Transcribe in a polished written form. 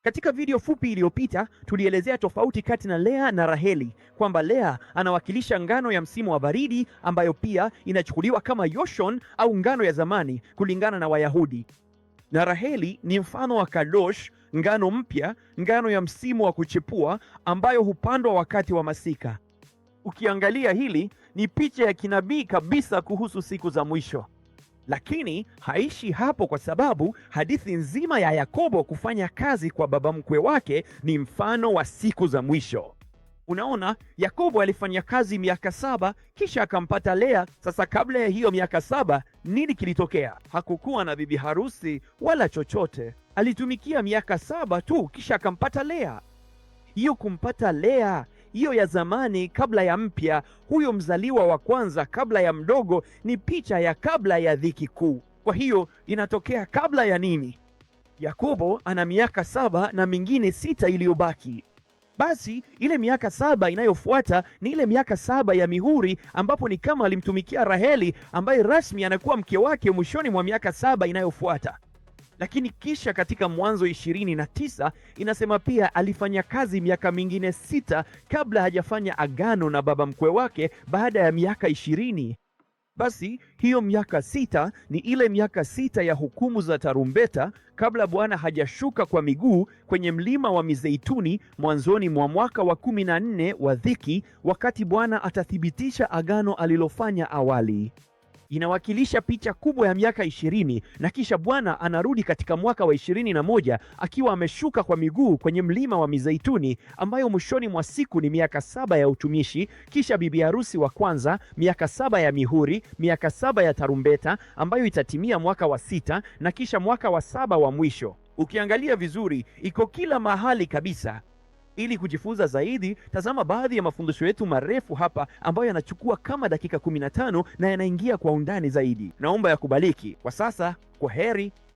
Katika video fupi iliyopita tulielezea tofauti kati na Lea na Raheli, kwamba Lea anawakilisha ngano ya msimu wa baridi ambayo pia inachukuliwa kama Yoshon au ngano ya zamani kulingana na Wayahudi, na Raheli ni mfano wa Kadosh, ngano mpya, ngano ya msimu wa kuchipua ambayo hupandwa wakati wa masika. Ukiangalia hili ni picha ya kinabii kabisa kuhusu siku za mwisho. Lakini haishi hapo, kwa sababu hadithi nzima ya Yakobo kufanya kazi kwa baba mkwe wake ni mfano wa siku za mwisho. Unaona, Yakobo alifanya kazi miaka 7 kisha akampata Lea. Sasa kabla ya hiyo miaka 7 nini kilitokea? Hakukuwa na bibi harusi wala chochote. Alitumikia miaka 7 tu kisha akampata Lea. Hiyo kumpata Lea, hiyo ya zamani kabla ya mpya, huyo mzaliwa wa kwanza kabla ya mdogo, ni picha ya kabla ya dhiki kuu. Kwa hiyo inatokea kabla ya nini? Yakobo ana miaka 7 na mingine 6 iliyobaki. Basi ile miaka 7 inayofuata ni ile miaka 7 ya mihuri, ambapo ni kama alimtumikia Raheli ambaye rasmi anakuwa mke wake mwishoni mwa miaka 7 inayofuata. Lakini kisha katika Mwanzo 29 inasema pia alifanya kazi miaka mingine 6 kabla hajafanya agano na baba mkwe wake baada ya miaka 20. Basi hiyo miaka 6 ni ile miaka 6 ya hukumu za tarumbeta kabla Bwana hajashuka kwa miguu kwenye mlima wa Mizeituni mwanzoni mwa mwaka wa 14 wa dhiki, wakati Bwana atathibitisha agano alilofanya awali. Inawakilisha picha kubwa ya miaka 20, na kisha Bwana anarudi katika mwaka wa 21 akiwa ameshuka kwa miguu kwenye mlima wa Mizeituni, ambayo mwishoni mwa siku ni miaka 7 ya utumishi, kisha bibi harusi wa kwanza, miaka 7 ya mihuri, miaka 7 ya tarumbeta ambayo itatimia mwaka wa 6, na kisha mwaka wa 7 wa mwisho. Ukiangalia vizuri, iko kila mahali kabisa. Ili kujifunza zaidi, tazama baadhi ya mafundisho yetu marefu hapa ambayo yanachukua kama dakika 15 na yanaingia kwa undani zaidi. Naomba yakubariki. Kwa sasa, kwa heri.